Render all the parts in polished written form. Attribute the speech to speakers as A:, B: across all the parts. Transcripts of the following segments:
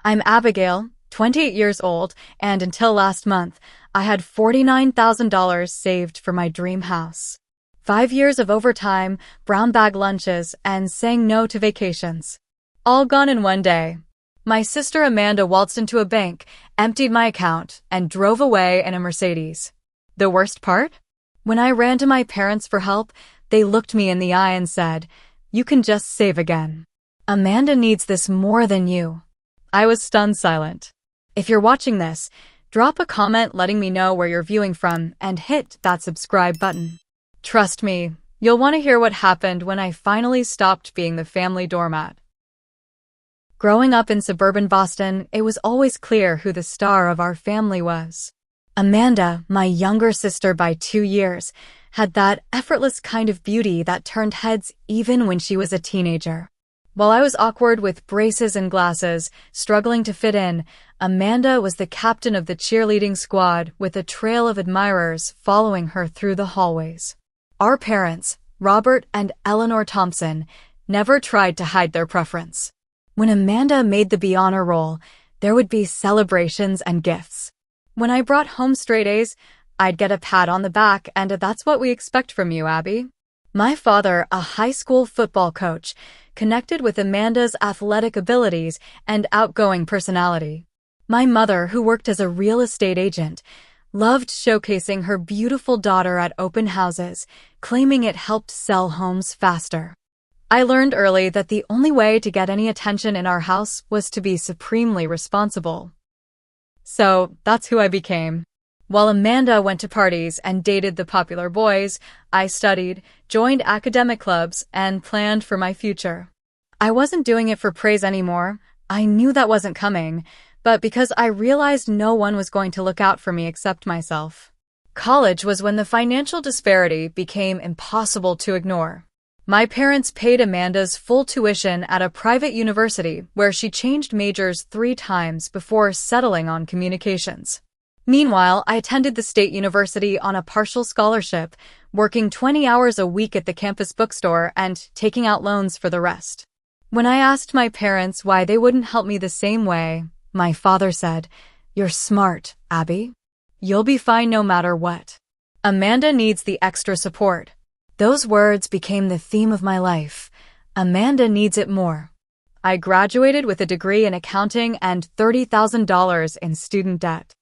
A: I'm Abigail, 28 years old, and until last month, I had $49,000 saved for my dream house. 5 years of overtime, brown bag lunches, and saying no to vacations. All gone in one day. My sister Amanda waltzed into a bank, emptied my account, and drove away in a Mercedes. The worst part? When I ran to my parents for help, they looked me in the eye and said, "You can just save again. Amanda needs this more than you." I was stunned silent. If you're watching this, drop a comment letting me know where you're viewing from and hit that subscribe button. Trust me, you'll want to hear what happened when I finally stopped being the family doormat. Growing up in suburban Boston, it was always clear who the star of our family was. Amanda, my younger sister by 2 years, had that effortless kind of beauty that turned heads even when she was a teenager. While I was awkward with braces and glasses, struggling to fit in, Amanda was the captain of the cheerleading squad with a trail of admirers following her through the hallways. Our parents, Robert and Eleanor Thompson, never tried to hide their preference. When Amanda made the B honor roll, there would be celebrations and gifts. When I brought home straight A's, I'd get a pat on the back, and "That's what we expect from you, Abby." My father, a high school football coach, connected with Amanda's athletic abilities and outgoing personality. My mother, who worked as a real estate agent, loved showcasing her beautiful daughter at open houses, claiming it helped sell homes faster. I learned early that the only way to get any attention in our house was to be supremely responsible. So that's who I became. While Amanda went to parties and dated the popular boys, I studied, joined academic clubs, and planned for my future. I wasn't doing it for praise anymore. I knew that wasn't coming, but because I realized no one was going to look out for me except myself. College was when the financial disparity became impossible to ignore. My parents paid Amanda's full tuition at a private university where she changed majors 3 times before settling on communications. Meanwhile, I attended the state university on a partial scholarship, working 20 hours a week at the campus bookstore and taking out loans for the rest. When I asked my parents why they wouldn't help me the same way, my father said, "You're smart, Abby. You'll be fine no matter what. Amanda needs the extra support." Those words became the theme of my life. Amanda needs it more. I graduated with a degree in accounting and $30,000 in student debt.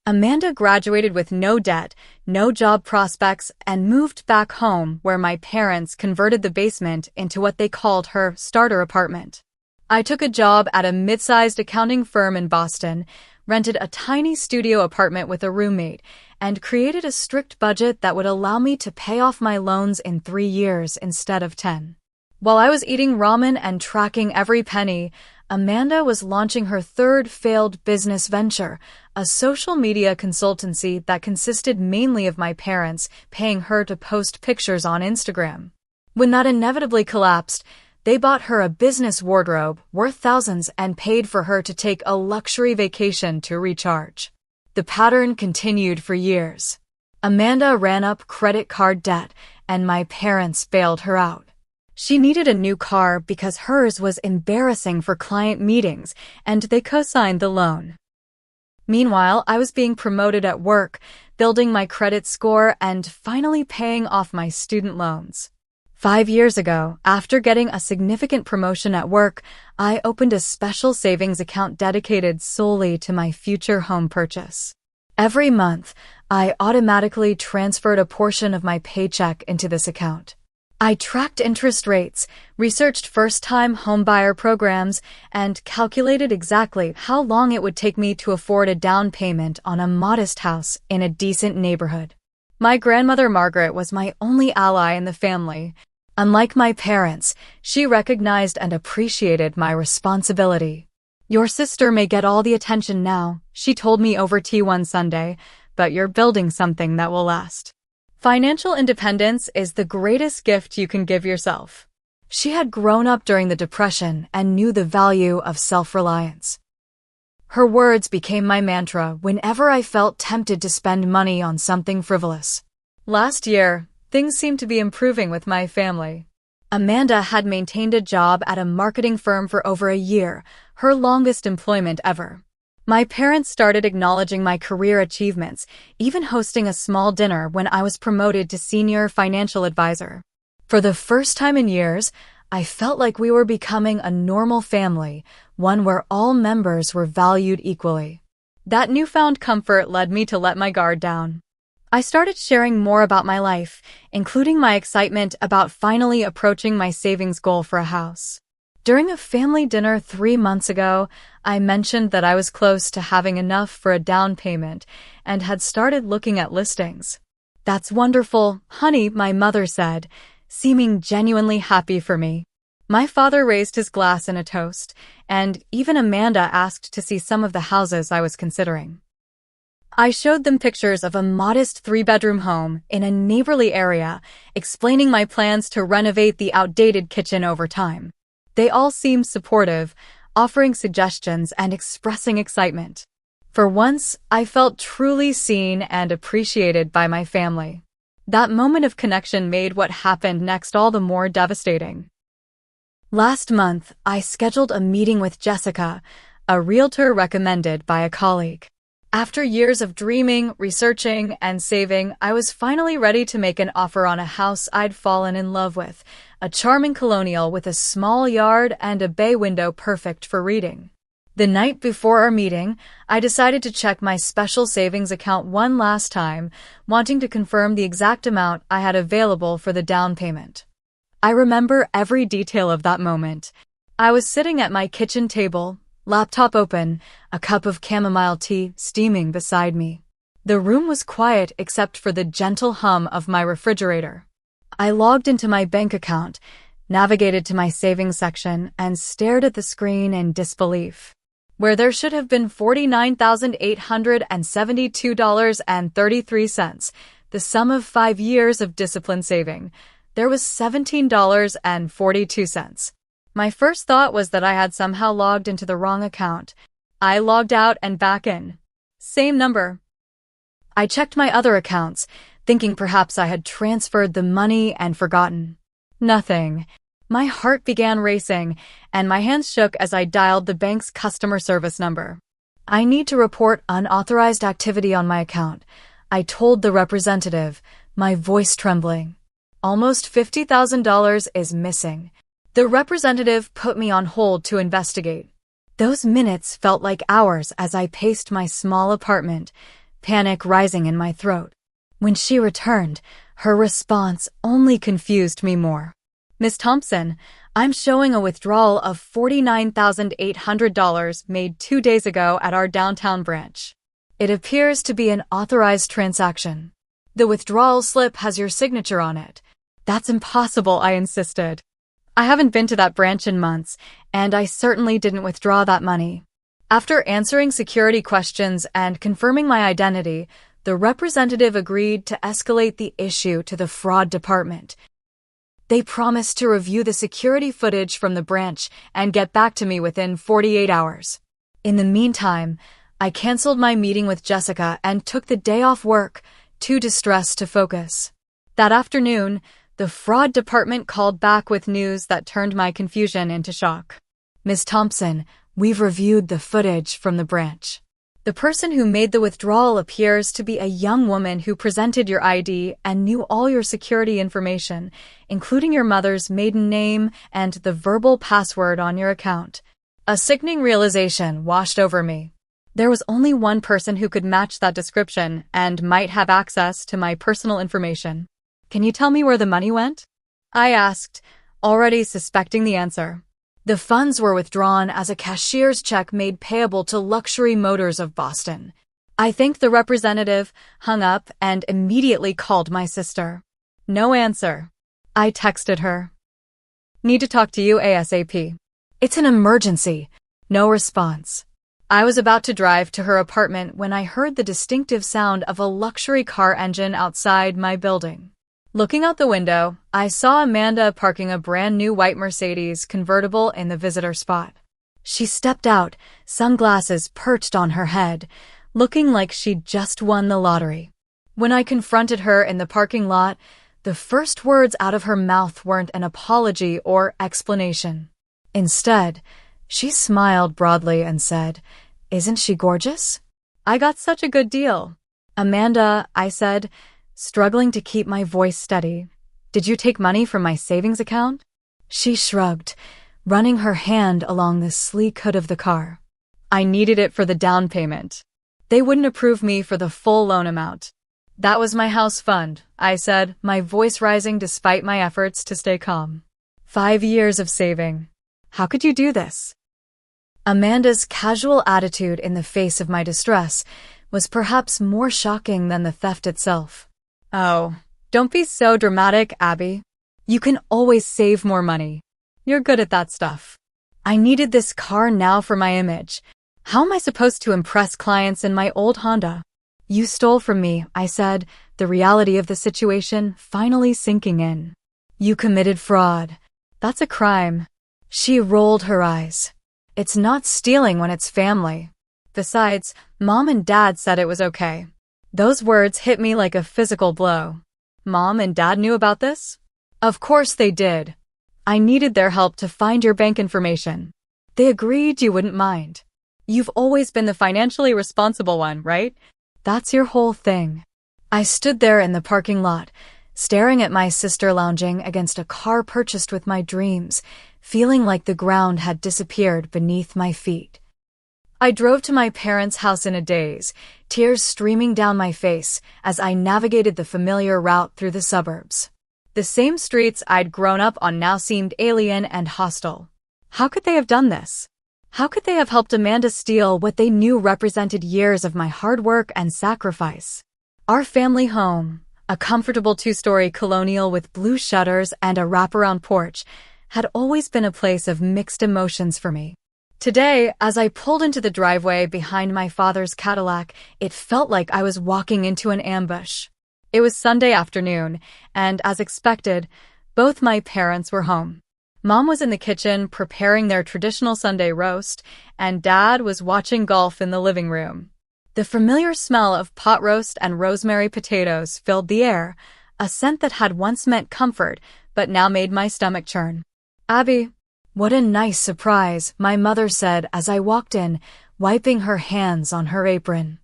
A: Amanda graduated with no debt, no job prospects, and moved back home where my parents converted the basement into what they called her starter apartment. I took a job at a mid-sized accounting firm in Boston, rented a tiny studio apartment with a roommate, and created a strict budget that would allow me to pay off my loans in 3 years instead of 10. While I was eating ramen and tracking every penny, Amanda was launching her third failed business venture, a social media consultancy that consisted mainly of my parents paying her to post pictures on Instagram. When that inevitably collapsed, they bought her a business wardrobe worth thousands and paid for her to take a luxury vacation to recharge. The pattern continued for years. Amanda ran up credit card debt, and my parents bailed her out. She needed a new car because hers was embarrassing for client meetings, and they co-signed the loan. Meanwhile, I was being promoted at work, building my credit score, and finally paying off my student loans. 5 years ago, after getting a significant promotion at work, I opened a special savings account dedicated solely to my future home purchase. Every month, I automatically transferred a portion of my paycheck into this account. I tracked interest rates, researched first-time homebuyer programs, and calculated exactly how long it would take me to afford a down payment on a modest house in a decent neighborhood. My grandmother Margaret was my only ally in the family. Unlike my parents, she recognized and appreciated my responsibility. "Your sister may get all the attention now," she told me over tea one Sunday, "but you're building something that will last." Financial independence is the greatest gift you can give yourself. She had grown up during the Depression and knew the value of self-reliance. Her words became my mantra whenever I felt tempted to spend money on something frivolous. Last year, things seemed to be improving with my family. Amanda had maintained a job at a marketing firm for over a year, her longest employment ever. My parents started acknowledging my career achievements, even hosting a small dinner when I was promoted to senior financial advisor. For the first time in years, I felt like we were becoming a normal family, one where all members were valued equally. That newfound comfort led me to let my guard down. I started sharing more about my life, including my excitement about finally approaching my savings goal for a house. During a family dinner 3 months ago, I mentioned that I was close to having enough for a down payment and had started looking at listings. "That's wonderful, honey," my mother said, seeming genuinely happy for me. My father raised his glass in a toast, and even Amanda asked to see some of the houses I was considering. I showed them pictures of a modest 3-bedroom home in a neighborly area, explaining my plans to renovate the outdated kitchen over time. They all seemed supportive, offering suggestions and expressing excitement. For once, I felt truly seen and appreciated by my family. That moment of connection made what happened next all the more devastating. Last month, I scheduled a meeting with Jessica, a realtor recommended by a colleague. After years of dreaming, researching, and saving, I was finally ready to make an offer on a house I'd fallen in love with, a charming colonial with a small yard and a bay window perfect for reading. The night before our meeting, I decided to check my special savings account one last time, wanting to confirm the exact amount I had available for the down payment. I remember every detail of that moment. I was sitting at my kitchen table, laptop open, a cup of chamomile tea steaming beside me. The room was quiet except for the gentle hum of my refrigerator. I logged into my bank account, navigated to my savings section, and stared at the screen in disbelief. Where there should have been $49,872.33, the sum of 5 years of disciplined saving, there was $17.42. My first thought was that I had somehow logged into the wrong account. I logged out and back in. Same number. I checked my other accounts, thinking perhaps I had transferred the money and forgotten. Nothing. My heart began racing, and my hands shook as I dialed the bank's customer service number. "I need to report unauthorized activity on my account," I told the representative, my voice trembling. "Almost $50,000 is missing." The representative put me on hold to investigate. Those minutes felt like hours as I paced my small apartment, panic rising in my throat. When she returned, her response only confused me more. "Miss Thompson, I'm showing a withdrawal of $49,800 made 2 days ago at our downtown branch. It appears to be an authorized transaction. The withdrawal slip has your signature on it." "That's impossible," I insisted. "I haven't been to that branch in months, and I certainly didn't withdraw that money." After answering security questions and confirming my identity, the representative agreed to escalate the issue to the fraud department. They promised to review the security footage from the branch and get back to me within 48 hours. In the meantime, I canceled my meeting with Jessica and took the day off work, too distressed to focus. That afternoon, the fraud department called back with news that turned my confusion into shock. "Ms. Thompson, we've reviewed the footage from the branch. The person who made the withdrawal appears to be a young woman who presented your ID and knew all your security information, including your mother's maiden name and the verbal password on your account." A sickening realization washed over me. There was only one person who could match that description and might have access to my personal information. "Can you tell me where the money went?" I asked, already suspecting the answer. The funds were withdrawn as a cashier's check made payable to Luxury Motors of Boston. I thanked the representative, hung up, and immediately called my sister. No answer. I texted her. "Need to talk to you ASAP. It's an emergency." No response. I was about to drive to her apartment when I heard the distinctive sound of a luxury car engine outside my building. Looking out the window, I saw Amanda parking a brand new white Mercedes convertible in the visitor spot. She stepped out, sunglasses perched on her head, looking like she'd just won the lottery. When I confronted her in the parking lot, The first words out of her mouth weren't an apology or explanation. Instead, she smiled broadly and said, "Isn't she gorgeous?" "I got such a good deal." "Amanda," I said, struggling to keep my voice steady, "did you take money from my savings account?" She shrugged, running her hand along the sleek hood of the car. "I needed it for the down payment. They wouldn't approve me for the full loan amount." "That was my house fund," I said, my voice rising despite my efforts to stay calm. 5 years of saving. How could you do this? Amanda's casual attitude in the face of my distress was perhaps more shocking than the theft itself. "Oh, don't be so dramatic, Abby. You can always save more money. You're good at that stuff." I needed this car now for my image. How am I supposed to impress clients in my old Honda? "You stole from me," I said, the reality of the situation finally sinking in. "You committed fraud. That's a crime." She rolled her eyes. "It's not stealing when it's family. Besides, Mom and Dad said it was okay." Those words hit me like a physical blow. Mom and Dad knew about this? Of course they did. I needed their help to find your bank information. They agreed you wouldn't mind. You've always been the financially responsible one, right? That's your whole thing. I stood there in the parking lot, staring at my sister lounging against a car purchased with my dreams, feeling like the ground had disappeared beneath my feet. I drove to my parents' house in a daze, tears streaming down my face as I navigated the familiar route through the suburbs. The same streets I'd grown up on now seemed alien and hostile. How could they have done this? How could they have helped Amanda steal what they knew represented years of my hard work and sacrifice? Our family home, a comfortable 2-story colonial with blue shutters and a wraparound porch, had always been a place of mixed emotions for me. Today, as I pulled into the driveway behind my father's Cadillac, it felt like I was walking into an ambush. It was Sunday afternoon, and as expected, both my parents were home. Mom was in the kitchen preparing their traditional Sunday roast, and Dad was watching golf in the living room. The familiar smell of pot roast and rosemary potatoes filled the air, a scent that had once meant comfort, but now made my stomach churn. "Abby, what a nice surprise," my mother said as I walked in, wiping her hands on her apron.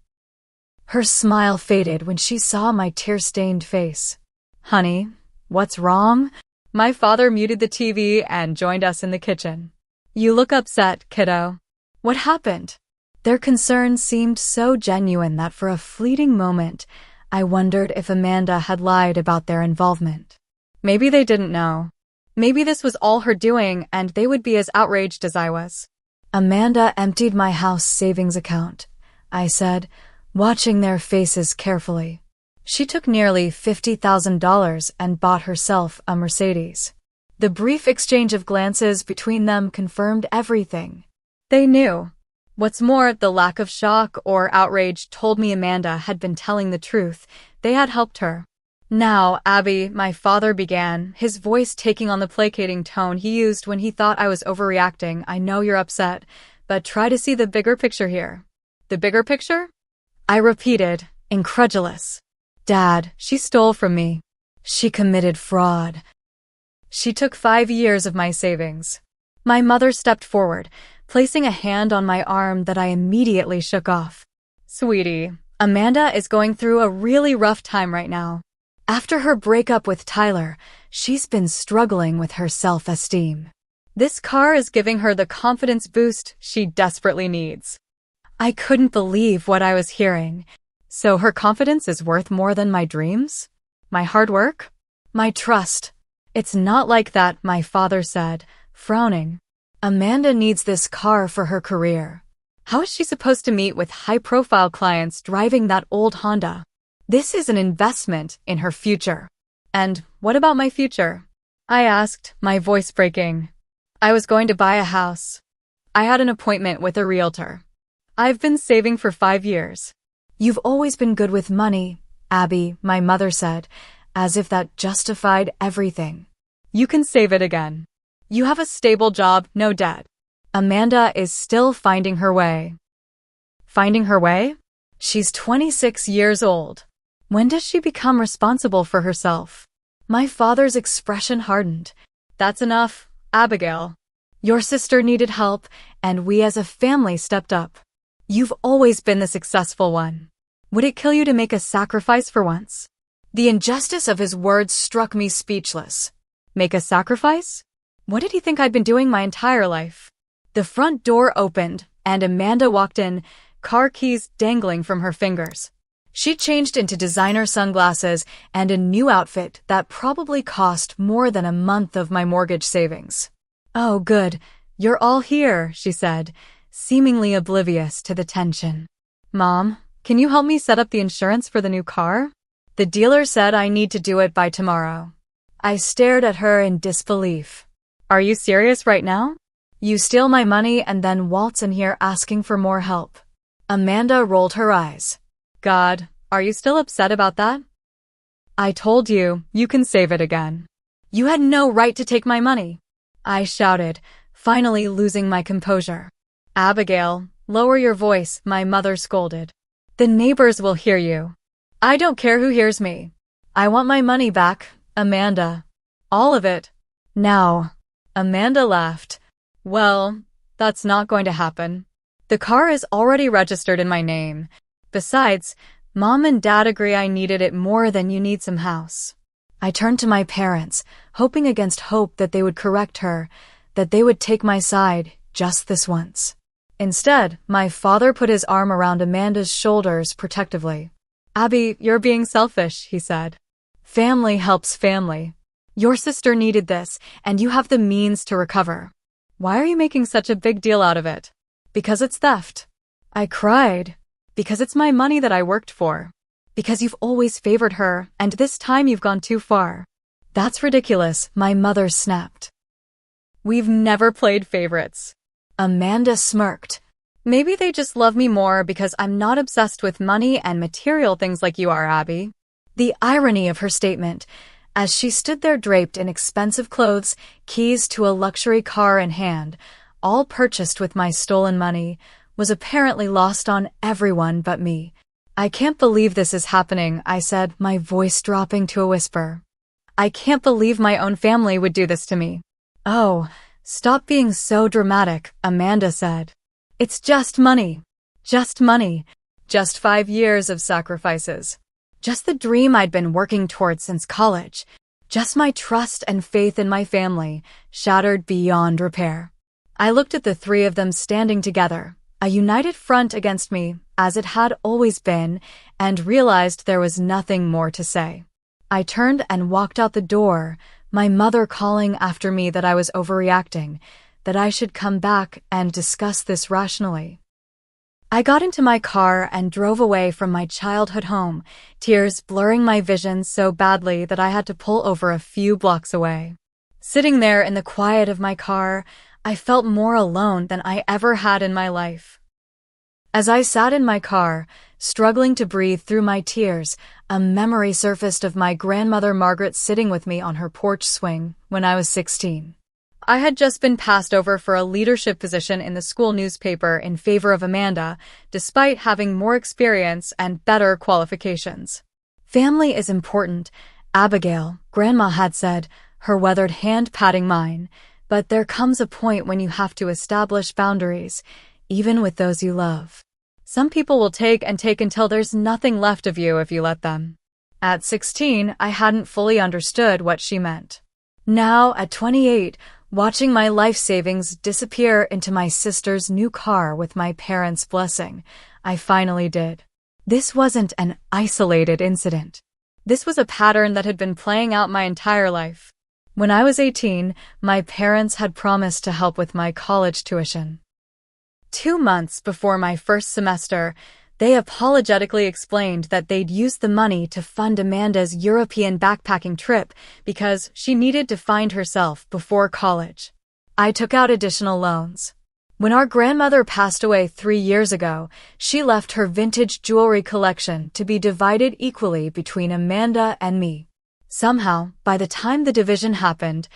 A: Her smile faded when she saw my tear-stained face. "Honey, what's wrong?" My father muted the TV and joined us in the kitchen. "You look upset, kiddo. What happened?" Their concern seemed so genuine that for a fleeting moment, I wondered if Amanda had lied about their involvement. Maybe they didn't know. Maybe this was all her doing and they would be as outraged as I was. "Amanda emptied my house savings account," I said, watching their faces carefully. "She took nearly $50,000 and bought herself a Mercedes." The brief exchange of glances between them confirmed everything. They knew. What's more, the lack of shock or outrage told me Amanda had been telling the truth. They had helped her. "Now, Abby," my father began, his voice taking on the placating tone he used when he thought I was overreacting. "I know you're upset, but try to see the bigger picture here." "The bigger picture?" I repeated, incredulous. "Dad, she stole from me. She committed fraud. She took 5 years of my savings." My mother stepped forward, placing a hand on my arm that I immediately shook off. "Sweetie, Amanda is going through a really rough time right now. After her breakup with Tyler, she's been struggling with her self-esteem. This car is giving her the confidence boost she desperately needs." I couldn't believe what I was hearing. So her confidence is worth more than my dreams? My hard work? My trust? "It's not like that," my father said, frowning. "Amanda needs this car for her career. How is she supposed to meet with high-profile clients driving that old Honda? This is an investment in her future." "And what about my future?" I asked, my voice breaking. "I was going to buy a house. I had an appointment with a realtor. I've been saving for 5 years. "You've always been good with money, Abby," my mother said, as if that justified everything. "You can save it again. You have a stable job, no debt. Amanda is still finding her way." Finding her way? She's 26 years old. When does she become responsible for herself? My father's expression hardened. That's enough, Abigail. Your sister needed help, and we as a family stepped up. You've always been the successful one. Would it kill you to make a sacrifice for once? The injustice of his words struck me speechless. Make a sacrifice? What did he think I'd been doing my entire life? The front door opened, and Amanda walked in, car keys dangling from her fingers. She changed into designer sunglasses and a new outfit that probably cost more than a month of my mortgage savings. Oh, good. You're all here, she said, seemingly oblivious to the tension. Mom, can you help me set up the insurance for the new car? The dealer said I need to do it by tomorrow. I stared at her in disbelief. Are you serious right now? You steal my money and then waltz in here asking for more help. Amanda rolled her eyes. God, are you still upset about that? I told you, you can save it again. You had no right to take my money. I shouted, finally losing my composure. Abigail, lower your voice, my mother scolded. The neighbors will hear you. I don't care who hears me. I want my money back, Amanda. All of it. Now. Amanda laughed. Well, that's not going to happen. The car is already registered in my name. Besides, Mom and Dad agree I needed it more than you need some house. I turned to my parents, hoping against hope that they would correct her, that they would take my side just this once. Instead, my father put his arm around Amanda's shoulders protectively. Abby, you're being selfish, he said. Family helps family. Your sister needed this, and you have the means to recover. Why are you making such a big deal out of it? Because it's theft. I cried. Because it's my money that I worked for. Because you've always favored her, and this time you've gone too far. That's ridiculous, my mother snapped. We've never played favorites. Amanda smirked. Maybe they just love me more because I'm not obsessed with money and material things like you are, Abby. The irony of her statement, as she stood there draped in expensive clothes, keys to a luxury car in hand, all purchased with my stolen money, was apparently lost on everyone but me. I can't believe this is happening, I said, my voice dropping to a whisper. I can't believe my own family would do this to me. Oh, stop being so dramatic, Amanda said. It's just money. Just money. Just 5 years of sacrifices. Just the dream I'd been working towards since college. Just my trust and faith in my family, shattered beyond repair. I looked at the three of them standing together, a united front against me, as it had always been, and realized there was nothing more to say. I turned and walked out the door, my mother calling after me that I was overreacting, that I should come back and discuss this rationally. I got into my car and drove away from my childhood home, tears blurring my vision so badly that I had to pull over a few blocks away. Sitting there in the quiet of my car, I felt more alone than I ever had in my life. As I sat in my car, struggling to breathe through my tears, a memory surfaced of my grandmother Margaret sitting with me on her porch swing when I was 16. I had just been passed over for a leadership position in the school newspaper in favor of Amanda, despite having more experience and better qualifications. Family is important, Abigail, Grandma had said, her weathered hand patting mine, but there comes a point when you have to establish boundaries, even with those you love. Some people will take and take until there's nothing left of you if you let them. At 16, I hadn't fully understood what she meant. Now, at 28, watching my life savings disappear into my sister's new car with my parents' blessing, I finally did. This wasn't an isolated incident. This was a pattern that had been playing out my entire life. When I was 18, my parents had promised to help with my college tuition. 2 months before my first semester, they apologetically explained that they'd used the money to fund Amanda's European backpacking trip because she needed to find herself before college. I took out additional loans. When our grandmother passed away 3 years ago, she left her vintage jewelry collection to be divided equally between Amanda and me. Somehow, by the time the division happened,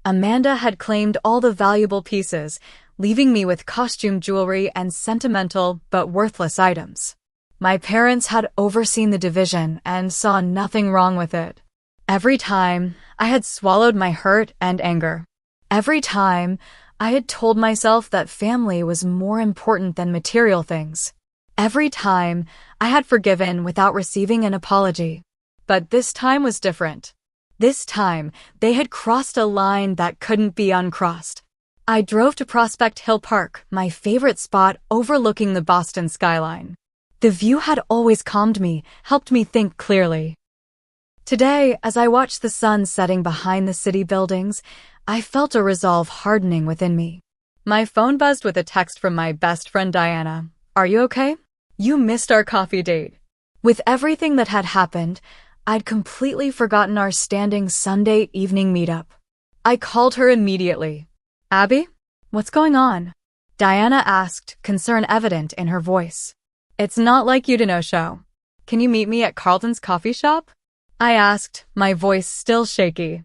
A: Amanda had claimed all the valuable pieces, leaving me with costume jewelry and sentimental but worthless items. My parents had overseen the division and saw nothing wrong with it. Every time I had swallowed my hurt and anger. Every time I had told myself that family was more important than material things. Every time I had forgiven without receiving an apology. But this time was different. This time, they had crossed a line that couldn't be uncrossed. I drove to Prospect Hill Park, my favorite spot overlooking the Boston skyline. The view had always calmed me, helped me think clearly. Today, as I watched the sun setting behind the city buildings, I felt a resolve hardening within me. My phone buzzed with a text from my best friend Diana. "Are you okay? You missed our coffee date." With everything that had happened, I'd completely forgotten our standing Sunday evening meetup. I called her immediately. "Abby, what's going on?" Diana asked, concern evident in her voice. "It's not like you to no-show. Can you meet me at Carlton's coffee shop?" I asked, my voice still shaky.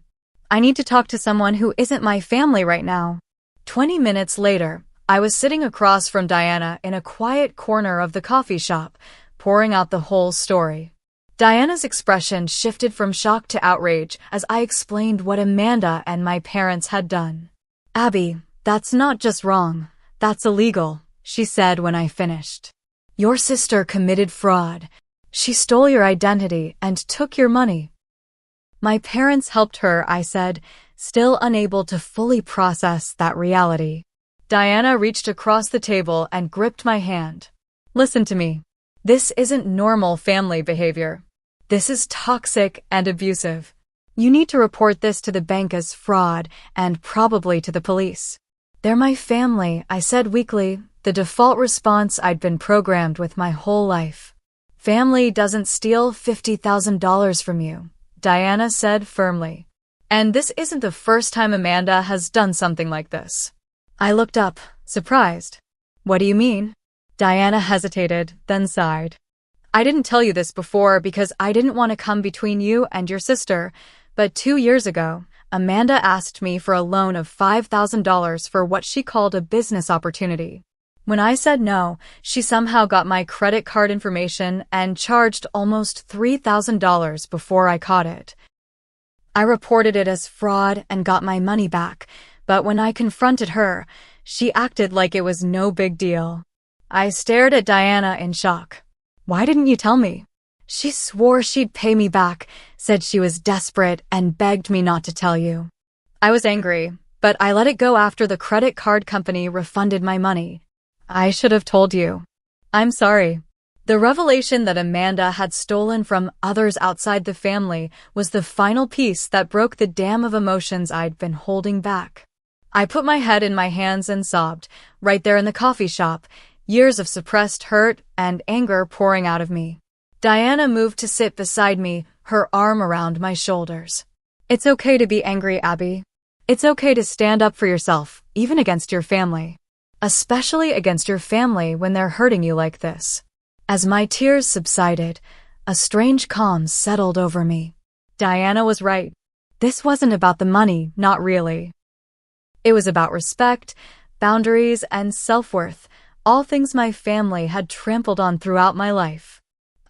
A: "I need to talk to someone who isn't my family right now." 20 minutes later, I was sitting across from Diana in a quiet corner of the coffee shop, pouring out the whole story. Diana's expression shifted from shock to outrage as I explained what Amanda and my parents had done. "Abby, that's not just wrong, that's illegal," she said when I finished. "Your sister committed fraud. She stole your identity and took your money." "My parents helped her," I said, still unable to fully process that reality. Diana reached across the table and gripped my hand. "Listen to me. This isn't normal family behavior. This is toxic and abusive. You need to report this to the bank as fraud and probably to the police." "They're my family," I said weakly, the default response I'd been programmed with my whole life. "Family doesn't steal $50,000 from you," Diana said firmly. "And this isn't the first time Amanda has done something like this." I looked up, surprised. "What do you mean?" Diana hesitated, then sighed. "I didn't tell you this before because I didn't want to come between you and your sister, but 2 years ago, Amanda asked me for a loan of $5,000 for what she called a business opportunity. When I said no, she somehow got my credit card information and charged almost $3,000 before I caught it. I reported it as fraud and got my money back, but when I confronted her, she acted like it was no big deal." I stared at Diana in shock. "Why didn't you tell me?" "She swore she'd pay me back, said she was desperate, and begged me not to tell you." I was angry, but I let it go after the credit card company refunded my money. "I should have told you." "I'm sorry." The revelation that Amanda had stolen from others outside the family was the final piece that broke the dam of emotions I'd been holding back. I put my head in my hands and sobbed, right there in the coffee shop, years of suppressed hurt and anger pouring out of me. Diana moved to sit beside me, her arm around my shoulders. "It's okay to be angry, Abby. It's okay to stand up for yourself, even against your family. Especially against your family when they're hurting you like this." As my tears subsided, a strange calm settled over me. Diana was right. This wasn't about the money, not really. It was about respect, boundaries, and self-worth, all things my family had trampled on throughout my life.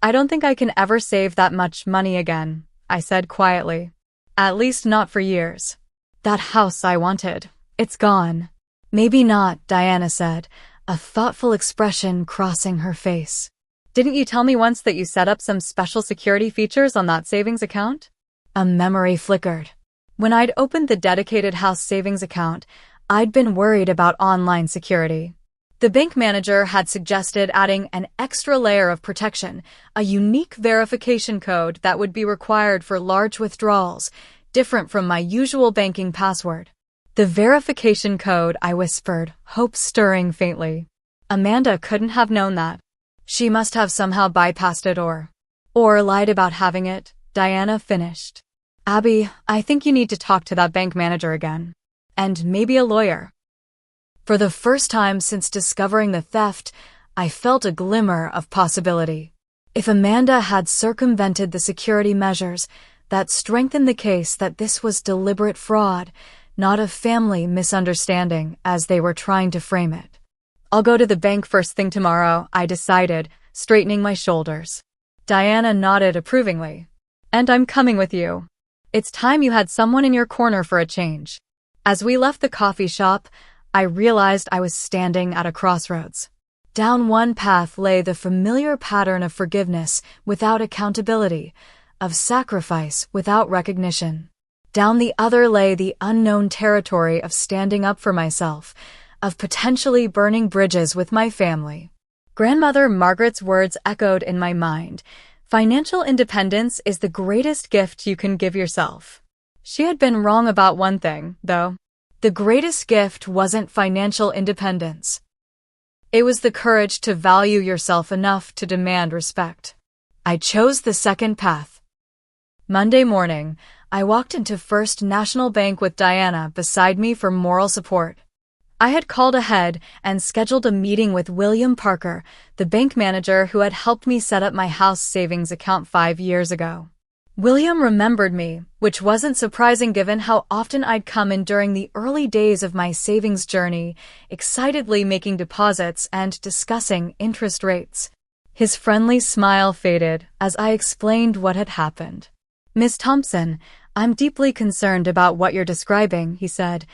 A: "I don't think I can ever save that much money again," I said quietly. "At least not for years. That house I wanted, it's gone." "Maybe not," Diana said, a thoughtful expression crossing her face. "Didn't you tell me once that you set up some special security features on that savings account?" A memory flickered. When I'd opened the dedicated house savings account, I'd been worried about online security. The bank manager had suggested adding an extra layer of protection, a unique verification code that would be required for large withdrawals, different from my usual banking password. "The verification code," I whispered, hope stirring faintly. Amanda couldn't have known that. She must have somehow bypassed it or lied about having it, Diana finished. "Abby, I think you need to talk to that bank manager again. And maybe a lawyer." For the first time since discovering the theft, I felt a glimmer of possibility. If Amanda had circumvented the security measures, that strengthened the case that this was deliberate fraud, not a family misunderstanding as they were trying to frame it. "I'll go to the bank first thing tomorrow," I decided, straightening my shoulders. Diana nodded approvingly. "And I'm coming with you." It's time you had someone in your corner for a change. As we left the coffee shop, I realized I was standing at a crossroads. Down one path lay the familiar pattern of forgiveness without accountability, of sacrifice without recognition. Down the other lay the unknown territory of standing up for myself, of potentially burning bridges with my family. Grandmother Margaret's words echoed in my mind. Financial independence is the greatest gift you can give yourself. She had been wrong about one thing, though. The greatest gift wasn't financial independence. It was the courage to value yourself enough to demand respect. I chose the second path. Monday morning, I walked into First National Bank with Diana beside me for moral support. I had called ahead and scheduled a meeting with William Parker, the bank manager who had helped me set up my house savings account 5 years ago. William remembered me, which wasn't surprising given how often I'd come in during the early days of my savings journey, excitedly making deposits and discussing interest rates. His friendly smile faded as I explained what had happened. "Miss Thompson, I'm deeply concerned about what you're describing," he said,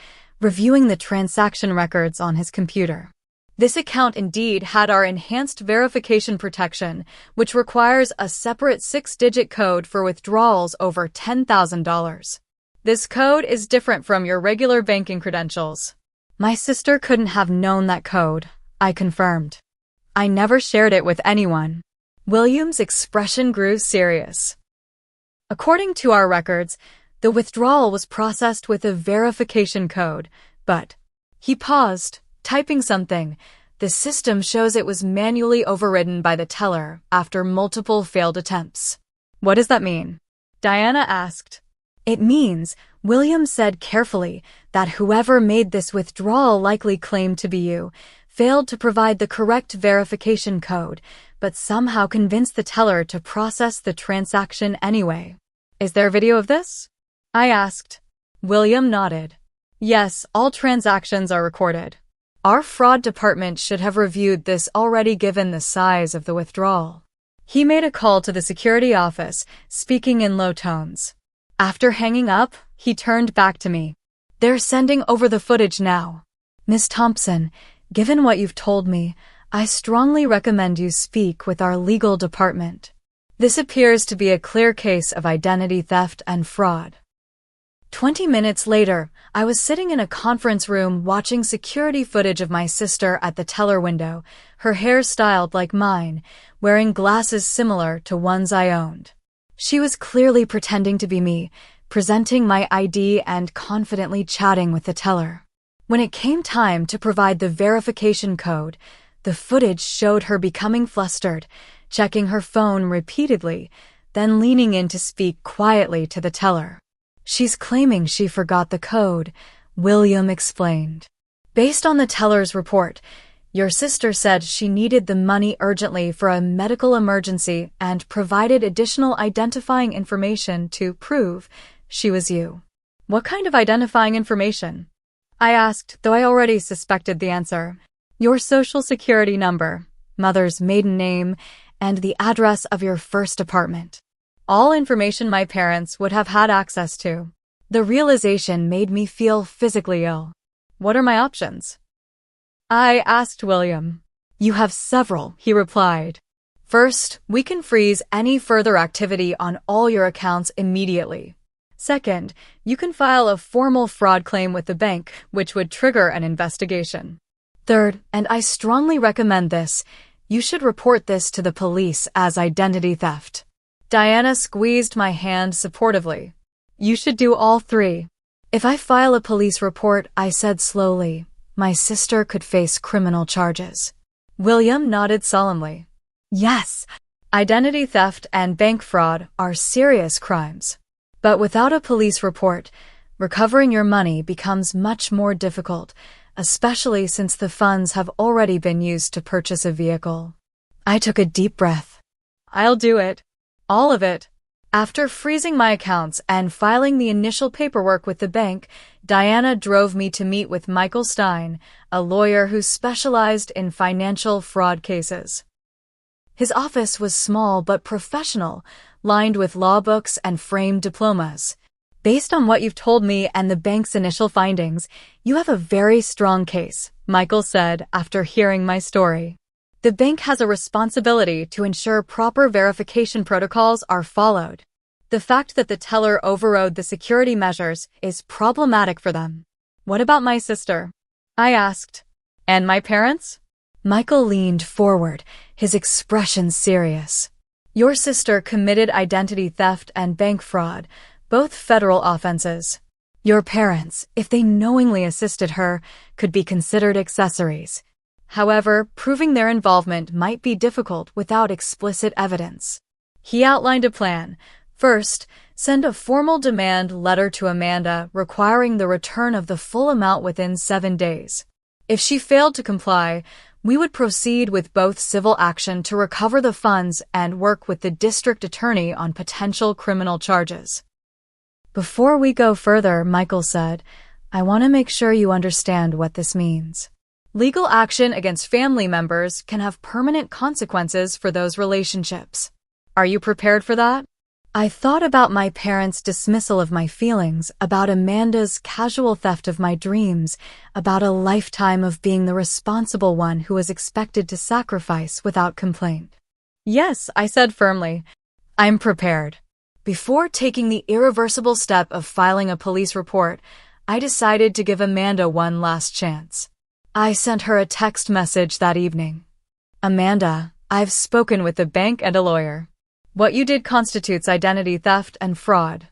A: reviewing the transaction records on his computer. This account indeed had our enhanced verification protection, which requires a separate 6-digit code for withdrawals over $10,000. This code is different from your regular banking credentials. My sister couldn't have known that code, I confirmed. I never shared it with anyone. William's expression grew serious. According to our records, the withdrawal was processed with a verification code, but he paused, typing something. The system shows it was manually overridden by the teller after multiple failed attempts. "What does that mean?" Diana asked. "It means," William said carefully, "that whoever made this withdrawal likely claimed to be you, failed to provide the correct verification code, but somehow convinced the teller to process the transaction anyway." "Is there a video of this?" I asked. William nodded. "Yes, all transactions are recorded. Our fraud department should have reviewed this already given the size of the withdrawal." He made a call to the security office, speaking in low tones. After hanging up, he turned back to me. "They're sending over the footage now. Miss Thompson, given what you've told me, I strongly recommend you speak with our legal department. This appears to be a clear case of identity theft and fraud." 20 minutes later, I was sitting in a conference room watching security footage of my sister at the teller window, her hair styled like mine, wearing glasses similar to ones I owned. She was clearly pretending to be me, presenting my ID and confidently chatting with the teller. When it came time to provide the verification code, the footage showed her becoming flustered, checking her phone repeatedly, then leaning in to speak quietly to the teller. "She's claiming she forgot the code," William explained. "Based on the teller's report, your sister said she needed the money urgently for a medical emergency and provided additional identifying information to prove she was you." "What kind of identifying information?" I asked, though I already suspected the answer. "Your social security number, mother's maiden name, and the address of your first apartment. All information my parents would have had access to." The realization made me feel physically ill. "What are my options?" I asked William. "You have several," he replied. "First, we can freeze any further activity on all your accounts immediately. Second, you can file a formal fraud claim with the bank, which would trigger an investigation. Third, and I strongly recommend this, you should report this to the police as identity theft." Diana squeezed my hand supportively. "You should do all three." "If I file a police report," I said slowly, "my sister could face criminal charges." William nodded solemnly. "Yes, identity theft and bank fraud are serious crimes. But without a police report, recovering your money becomes much more difficult, especially since the funds have already been used to purchase a vehicle." I took a deep breath. "I'll do it. All of it." After freezing my accounts and filing the initial paperwork with the bank, Diana drove me to meet with Michael Stein, a lawyer who specialized in financial fraud cases. His office was small but professional, lined with law books and framed diplomas. Based on what you've told me and the bank's initial findings, you have a very strong case, Michael said after hearing my story. The bank has a responsibility to ensure proper verification protocols are followed. The fact that the teller overrode the security measures is problematic for them. What about my sister? I asked. And my parents? Michael leaned forward, his expression serious. Your sister committed identity theft and bank fraud, both federal offenses. Your parents, if they knowingly assisted her, could be considered accessories. However, proving their involvement might be difficult without explicit evidence. He outlined a plan. First, send a formal demand letter to Amanda requiring the return of the full amount within 7 days. If she failed to comply, we would proceed with both civil action to recover the funds and work with the district attorney on potential criminal charges. Before we go further, Michael said, I want to make sure you understand what this means. Legal action against family members can have permanent consequences for those relationships. Are you prepared for that? I thought about my parents' dismissal of my feelings, about Amanda's casual theft of my dreams, about a lifetime of being the responsible one who was expected to sacrifice without complaint. Yes, I said firmly. I'm prepared. Before taking the irreversible step of filing a police report, I decided to give Amanda one last chance. I sent her a text message that evening. Amanda, I've spoken with the bank and a lawyer. What you did constitutes identity theft and fraud.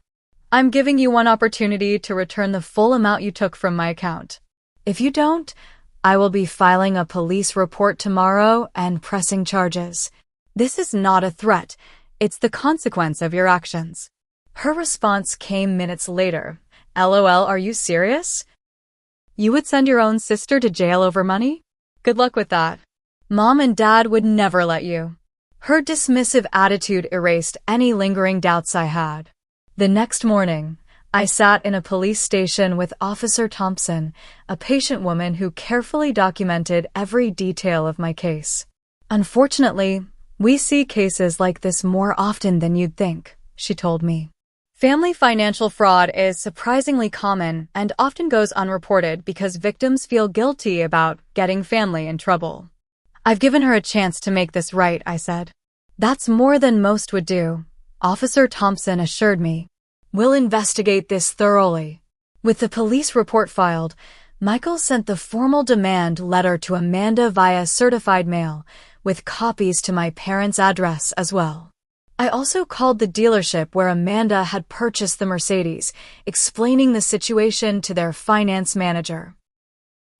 A: I'm giving you one opportunity to return the full amount you took from my account. If you don't, I will be filing a police report tomorrow and pressing charges. This is not a threat. It's the consequence of your actions. Her response came minutes later. LOL, are you serious? You would send your own sister to jail over money? Good luck with that. Mom and Dad would never let you. Her dismissive attitude erased any lingering doubts I had. The next morning, I sat in a police station with Officer Thompson, a patient woman who carefully documented every detail of my case. Unfortunately, we see cases like this more often than you'd think, she told me. Family financial fraud is surprisingly common and often goes unreported because victims feel guilty about getting family in trouble. I've given her a chance to make this right, I said. That's more than most would do, Officer Thompson assured me. We'll investigate this thoroughly. With the police report filed, Michael sent the formal demand letter to Amanda via certified mail, with copies to my parents' address as well. I also called the dealership where Amanda had purchased the Mercedes, explaining the situation to their finance manager.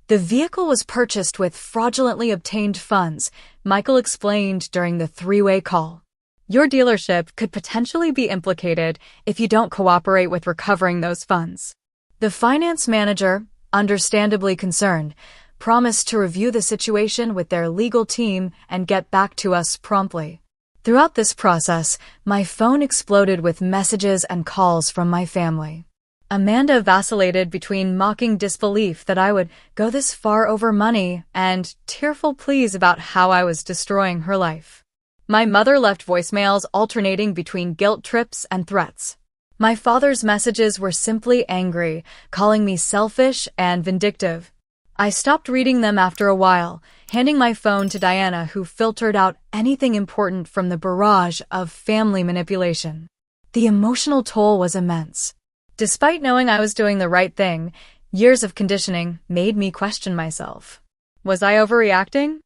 A: The vehicle was purchased with fraudulently obtained funds, Michael explained during the three-way call. Your dealership could potentially be implicated if you don't cooperate with recovering those funds. The finance manager, understandably concerned, promised to review the situation with their legal team and get back to us promptly. Throughout this process, my phone exploded with messages and calls from my family. Amanda vacillated between mocking disbelief that I would go this far over money and tearful pleas about how I was destroying her life. My mother left voicemails alternating between guilt trips and threats. My father's messages were simply angry, calling me selfish and vindictive. I stopped reading them after a while, handing my phone to Diana, who filtered out anything important from the barrage of family manipulation. The emotional toll was immense. Despite knowing I was doing the right thing, years of conditioning made me question myself. Was I overreacting?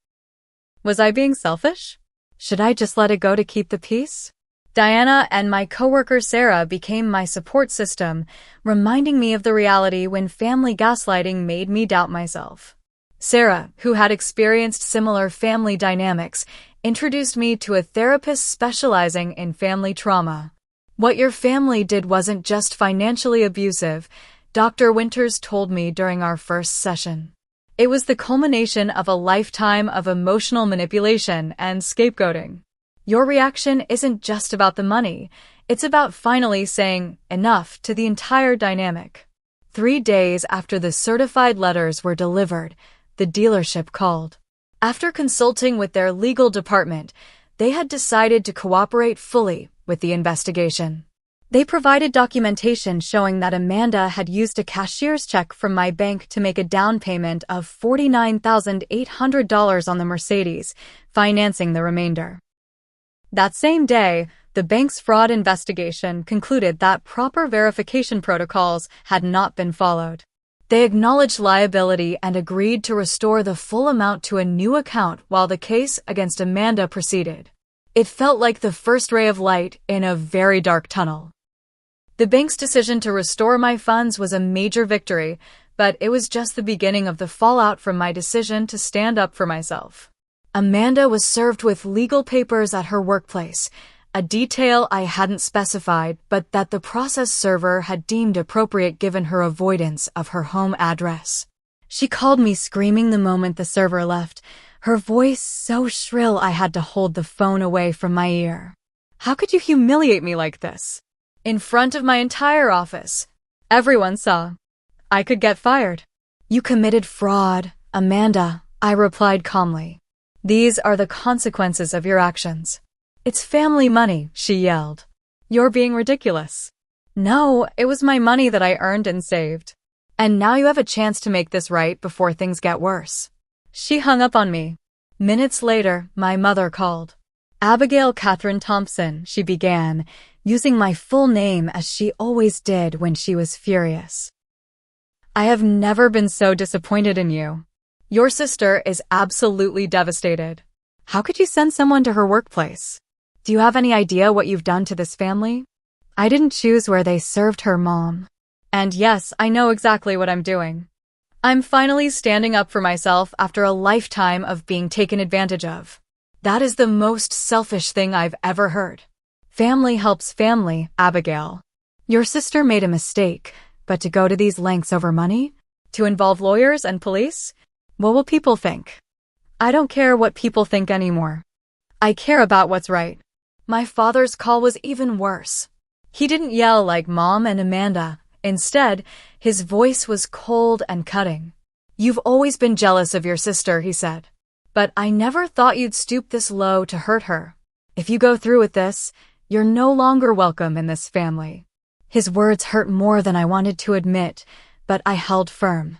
A: Was I being selfish? Should I just let it go to keep the peace? Diana and my coworker Sarah became my support system, reminding me of the reality when family gaslighting made me doubt myself. Sarah, who had experienced similar family dynamics, introduced me to a therapist specializing in family trauma. What your family did wasn't just financially abusive, Dr. Winters told me during our first session. It was the culmination of a lifetime of emotional manipulation and scapegoating. Your reaction isn't just about the money, it's about finally saying enough to the entire dynamic. 3 days after the certified letters were delivered, the dealership called. After consulting with their legal department, they had decided to cooperate fully with the investigation. They provided documentation showing that Amanda had used a cashier's check from my bank to make a down payment of $49,800 on the Mercedes, financing the remainder. That same day, the bank's fraud investigation concluded that proper verification protocols had not been followed. They acknowledged liability and agreed to restore the full amount to a new account while the case against Amanda proceeded. It felt like the first ray of light in a very dark tunnel. The bank's decision to restore my funds was a major victory, but it was just the beginning of the fallout from my decision to stand up for myself. Amanda was served with legal papers at her workplace, a detail I hadn't specified but that the process server had deemed appropriate given her avoidance of her home address. She called me screaming the moment the server left, her voice so shrill I had to hold the phone away from my ear. "How could you humiliate me like this? In front of my entire office. Everyone saw. I could get fired." "You committed fraud, Amanda," I replied calmly. "These are the consequences of your actions." "It's family money," she yelled. "You're being ridiculous." "No, it was my money that I earned and saved. And now you have a chance to make this right before things get worse." She hung up on me. Minutes later, my mother called. "Abigail Catherine Thompson," she began, using my full name as she always did when she was furious. "I have never been so disappointed in you. Your sister is absolutely devastated. How could you send someone to her workplace? Do you have any idea what you've done to this family? I didn't choose where they served her mom. And yes, I know exactly what I'm doing. I'm finally standing up for myself after a lifetime of being taken advantage of. That is the most selfish thing I've ever heard. Family helps family, Abigail. Your sister made a mistake, but to go to these lengths over money? To involve lawyers and police? What will people think? I don't care what people think anymore. I care about what's right." My father's call was even worse. He didn't yell like Mom and Amanda. Instead, his voice was cold and cutting. "You've always been jealous of your sister," he said. "But I never thought you'd stoop this low to hurt her. If you go through with this, you're no longer welcome in this family." His words hurt more than I wanted to admit, but I held firm.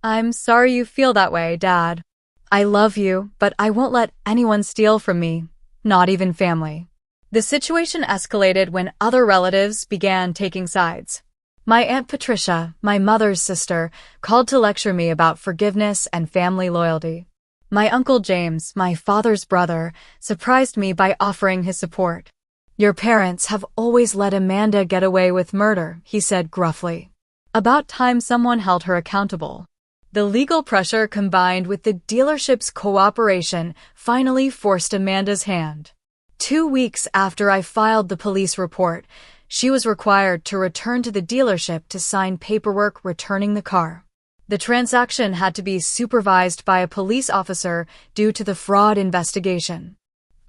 A: "I'm sorry you feel that way, Dad. I love you, but I won't let anyone steal from me, not even family." The situation escalated when other relatives began taking sides. My Aunt Patricia, my mother's sister, called to lecture me about forgiveness and family loyalty. My Uncle James, my father's brother, surprised me by offering his support. "Your parents have always let Amanda get away with murder," he said gruffly. About time someone held her accountable. The legal pressure combined with the dealership's cooperation finally forced Amanda's hand. 2 weeks after I filed the police report, she was required to return to the dealership to sign paperwork returning the car. The transaction had to be supervised by a police officer due to the fraud investigation.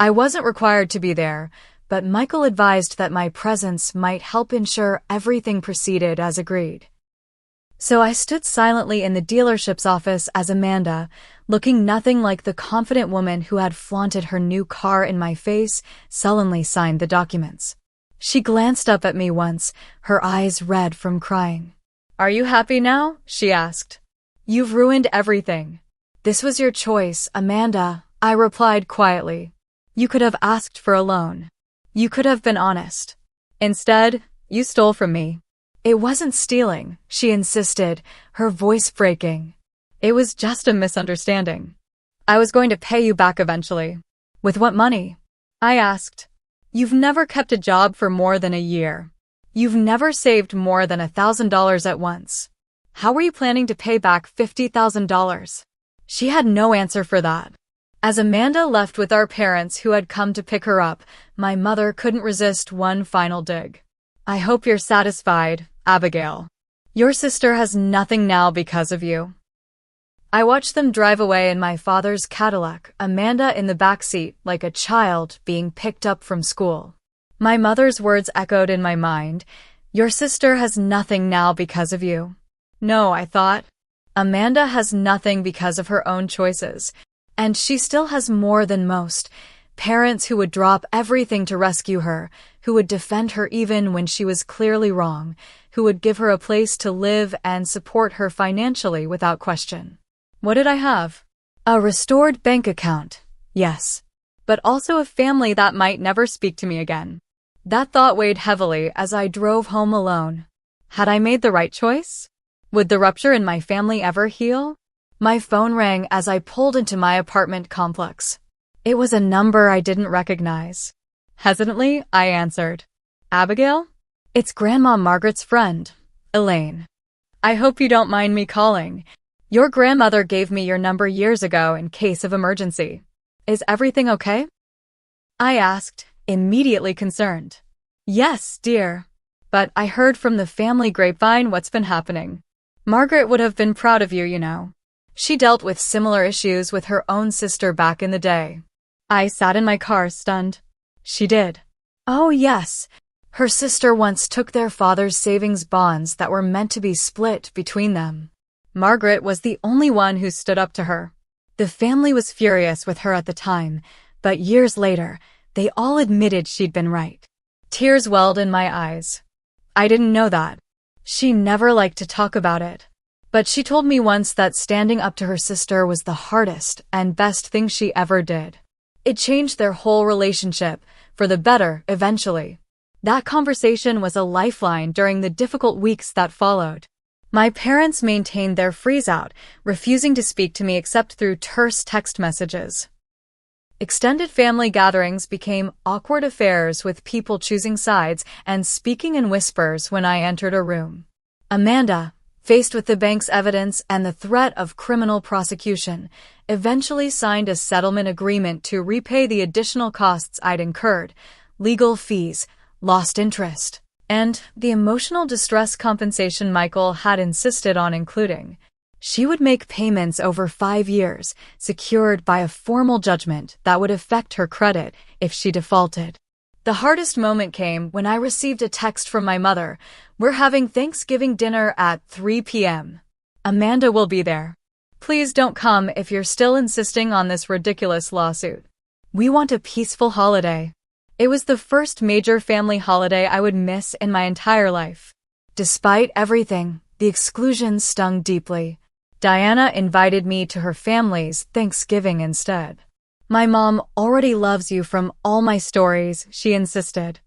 A: I wasn't required to be there, but Michael advised that my presence might help ensure everything proceeded as agreed. So I stood silently in the dealership's office as Amanda, looking nothing like the confident woman who had flaunted her new car in my face, sullenly signed the documents. She glanced up at me once, her eyes red from crying. "Are you happy now?" she asked. "You've ruined everything." "This was your choice, Amanda," I replied quietly. "You could have asked for a loan. You could have been honest. Instead, you stole from me." "It wasn't stealing," she insisted, her voice breaking. "It was just a misunderstanding. I was going to pay you back eventually." "With what money?" I asked. "You've never kept a job for more than a year. You've never saved more than $1,000 at once. How were you planning to pay back $50,000? She had no answer for that. As Amanda left with our parents who had come to pick her up, my mother couldn't resist one final dig. "I hope you're satisfied, Abigail. Your sister has nothing now because of you." I watched them drive away in my father's Cadillac, Amanda in the back seat like a child being picked up from school. My mother's words echoed in my mind. "Your sister has nothing now because of you." No, I thought. Amanda has nothing because of her own choices. And she still has more than most, Parents who would drop everything to rescue her, who would defend her even when she was clearly wrong, who would give her a place to live and support her financially without question. What did I have? A restored bank account, yes, but also a family that might never speak to me again. That thought weighed heavily as I drove home alone. Had I made the right choice? Would the rupture in my family ever heal? My phone rang as I pulled into my apartment complex. It was a number I didn't recognize. Hesitantly, I answered. Abigail? It's Grandma Margaret's friend, Elaine. I hope you don't mind me calling. Your grandmother gave me your number years ago in case of emergency. Is everything okay? I asked, immediately concerned. Yes, dear. But I heard from the family grapevine what's been happening. Margaret would have been proud of you, you know. She dealt with similar issues with her own sister back in the day. I sat in my car, stunned. She did. Oh, yes. Her sister once took their father's savings bonds that were meant to be split between them. Margaret was the only one who stood up to her. The family was furious with her at the time, but years later, they all admitted she'd been right. Tears welled in my eyes. I didn't know that. She never liked to talk about it. But she told me once that standing up to her sister was the hardest and best thing she ever did. It changed their whole relationship, for the better, eventually. That conversation was a lifeline during the difficult weeks that followed. My parents maintained their freeze-out, refusing to speak to me except through terse text messages. Extended family gatherings became awkward affairs with people choosing sides and speaking in whispers when I entered a room. Amanda, faced with the bank's evidence and the threat of criminal prosecution, eventually signed a settlement agreement to repay the additional costs I'd incurred, legal fees, lost interest, and the emotional distress compensation Michael had insisted on including. She would make payments over 5 years, secured by a formal judgment that would affect her credit if she defaulted. The hardest moment came when I received a text from my mother. We're having Thanksgiving dinner at 3 p.m. Amanda will be there. Please don't come if you're still insisting on this ridiculous lawsuit. We want a peaceful holiday. It was the first major family holiday I would miss in my entire life. Despite everything, the exclusion stung deeply. Diana invited me to her family's Thanksgiving instead. My mom already loves you from all my stories, she insisted.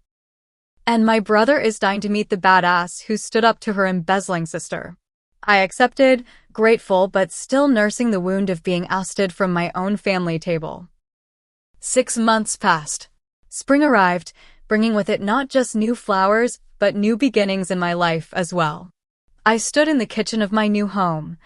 A: And my brother is dying to meet the badass who stood up to her embezzling sister. I accepted, grateful but still nursing the wound of being ousted from my own family table. 6 months passed. Spring arrived, bringing with it not just new flowers, but new beginnings in my life as well. I stood in the kitchen of my new home,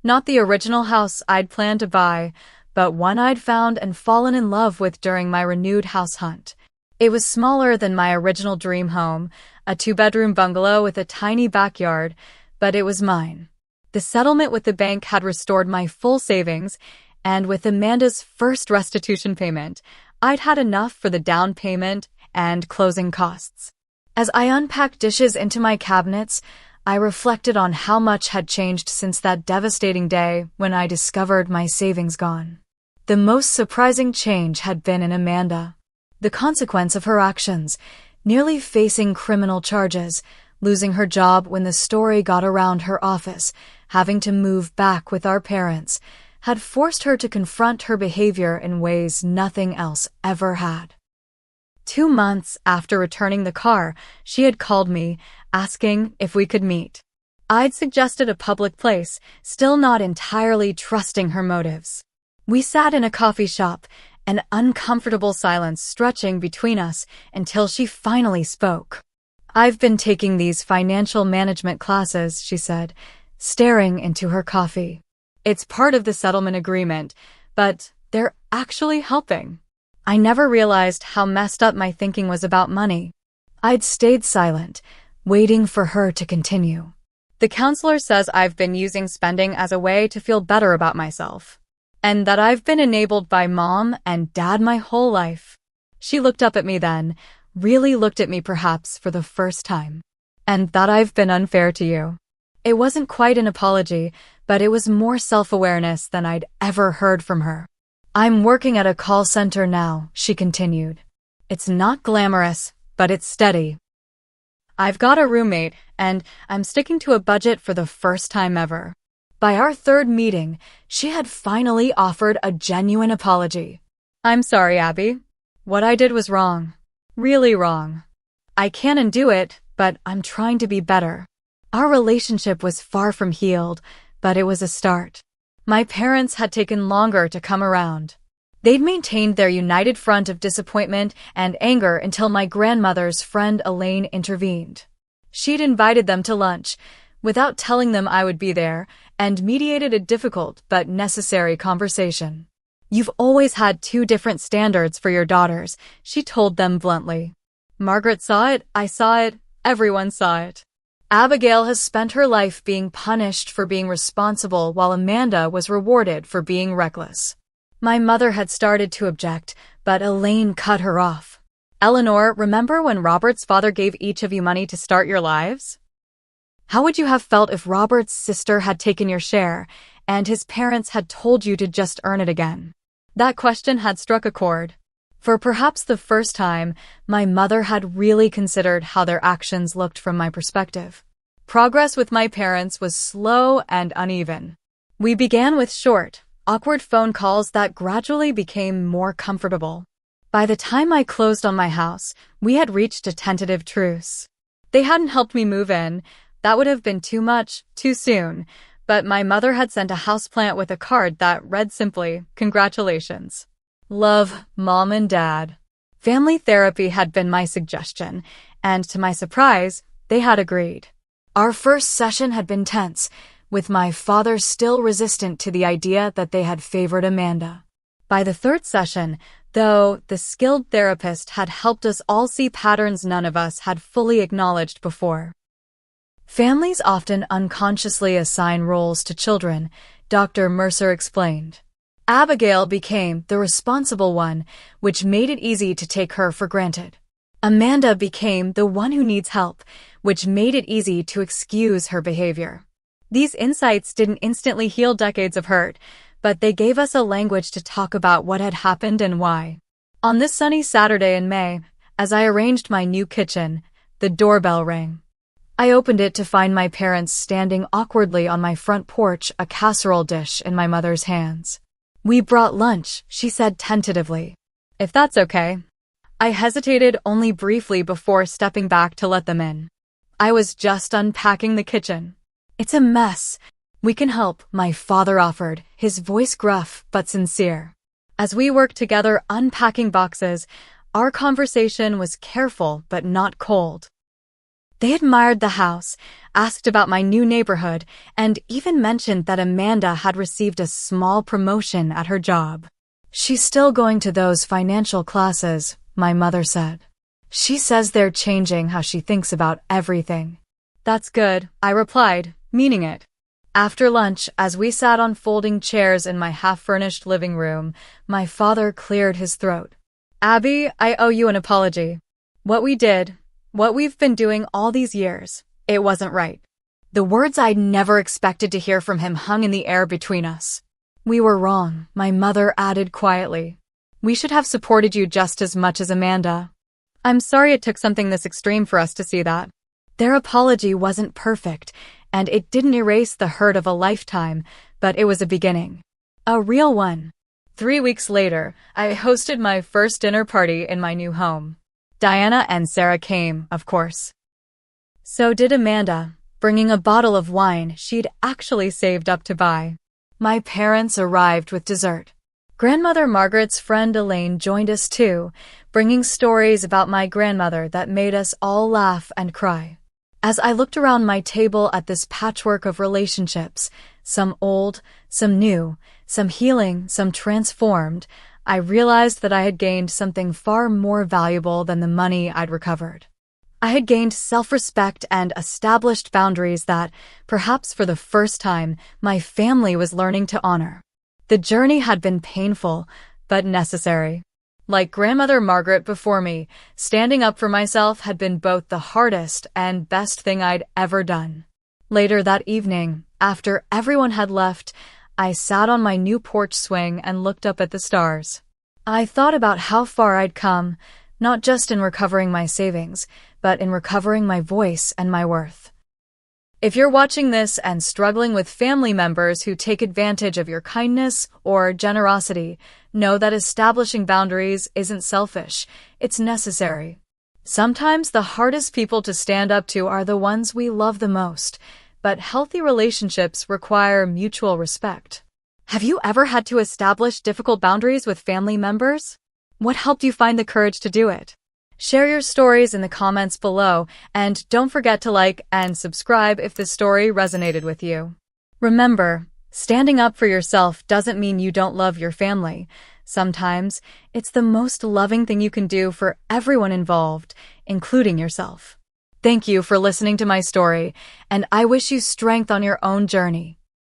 A: not the original house I'd planned to buy, but one I'd found and fallen in love with during my renewed house hunt. It was smaller than my original dream home, a 2-bedroom bungalow with a tiny backyard, but it was mine. The settlement with the bank had restored my full savings, and with Amanda's first restitution payment, I'd had enough for the down payment and closing costs. As I unpacked dishes into my cabinets, I reflected on how much had changed since that devastating day when I discovered my savings gone. The most surprising change had been in Amanda. The consequence of her actions, nearly facing criminal charges, losing her job when the story got around her office, having to move back with our parents, had forced her to confront her behavior in ways nothing else ever had. 2 months after returning the car, she had called me, asking if we could meet. I'd suggested a public place, still not entirely trusting her motives. We sat in a coffee shop, an uncomfortable silence stretching between us until she finally spoke. I've been taking these financial management classes, she said, staring into her coffee. It's part of the settlement agreement, but they're actually helping. I never realized how messed up my thinking was about money. I'd stayed silent, waiting for her to continue. The counselor says I've been using spending as a way to feel better about myself, and that I've been enabled by Mom and Dad my whole life. She looked up at me then, really looked at me perhaps for the first time. And that I've been unfair to you. It wasn't quite an apology, but it was more self-awareness than I'd ever heard from her. I'm working at a call center now, she continued. It's not glamorous, but it's steady. I've got a roommate, and I'm sticking to a budget for the first time ever. By our third meeting, she had finally offered a genuine apology. I'm sorry, Abby. What I did was wrong. Really wrong. I can undo it, but I'm trying to be better. Our relationship was far from healed, but it was a start. My parents had taken longer to come around. They'd maintained their united front of disappointment and anger until my grandmother's friend Elaine intervened. She'd invited them to lunch, without telling them I would be there, and mediated a difficult but necessary conversation. You've always had two different standards for your daughters, she told them bluntly. Margaret saw it, I saw it, everyone saw it. Abigail has spent her life being punished for being responsible while Amanda was rewarded for being reckless. My mother had started to object, but Elaine cut her off. Eleanor, remember when Robert's father gave each of you money to start your lives? How would you have felt if Robert's sister had taken your share, and his parents had told you to just earn it again? That question had struck a chord. For perhaps the first time, my mother had really considered how their actions looked from my perspective. Progress with my parents was slow and uneven. We began with short, awkward phone calls that gradually became more comfortable. By the time I closed on my house, we had reached a tentative truce. They hadn't helped me move in. That would have been too much, too soon. But my mother had sent a houseplant with a card that read simply, "Congratulations. Love, Mom and Dad." Family therapy had been my suggestion, and to my surprise, they had agreed. Our first session had been tense, with my father still resistant to the idea that they had favored Amanda. By the third session, though, the skilled therapist had helped us all see patterns none of us had fully acknowledged before. Families often unconsciously assign roles to children, Dr. Mercer explained. Abigail became the responsible one, which made it easy to take her for granted. Amanda became the one who needs help, which made it easy to excuse her behavior. These insights didn't instantly heal decades of hurt, but they gave us a language to talk about what had happened and why. On this sunny Saturday in May, as I arranged my new kitchen, the doorbell rang. I opened it to find my parents standing awkwardly on my front porch, a casserole dish in my mother's hands. We brought lunch, she said tentatively. If that's okay. I hesitated only briefly before stepping back to let them in. I was just unpacking the kitchen. It's a mess. We can help, my father offered, his voice gruff but sincere. As we worked together unpacking boxes, our conversation was careful but not cold. They admired the house, asked about my new neighborhood, and even mentioned that Amanda had received a small promotion at her job. She's still going to those financial classes, my mother said. She says they're changing how she thinks about everything. That's good, I replied, meaning it. After lunch, as we sat on folding chairs in my half-furnished living room, my father cleared his throat. Abby, I owe you an apology. What we did, what we've been doing all these years, it wasn't right. The words I'd never expected to hear from him hung in the air between us. We were wrong, my mother added quietly. We should have supported you just as much as Amanda. I'm sorry it took something this extreme for us to see that. Their apology wasn't perfect, and it didn't erase the hurt of a lifetime, but it was a beginning. A real one. 3 weeks later, I hosted my first dinner party in my new home. Diana and Sarah came, of course. So did Amanda, bringing a bottle of wine she'd actually saved up to buy. My parents arrived with dessert. Grandmother Margaret's friend Elaine joined us too, bringing stories about my grandmother that made us all laugh and cry. As I looked around my table at this patchwork of relationships, some old, some new, some healing, some transformed, I realized that I had gained something far more valuable than the money I'd recovered. I had gained self-respect and established boundaries that, perhaps for the first time, my family was learning to honor. The journey had been painful, but necessary. Like Grandmother Margaret before me, standing up for myself had been both the hardest and best thing I'd ever done. Later that evening, after everyone had left, I sat on my new porch swing and looked up at the stars. I thought about how far I'd come, not just in recovering my savings, but in recovering my voice and my worth. If you're watching this and struggling with family members who take advantage of your kindness or generosity, know that establishing boundaries isn't selfish, it's necessary. Sometimes the hardest people to stand up to are the ones we love the most, but healthy relationships require mutual respect. Have you ever had to establish difficult boundaries with family members? What helped you find the courage to do it? Share your stories in the comments below, and don't forget to like and subscribe if the story resonated with you. Remember, standing up for yourself doesn't mean you don't love your family. Sometimes, it's the most loving thing you can do for everyone involved, including yourself. Thank you for listening to my story, and I wish you strength on your own journey.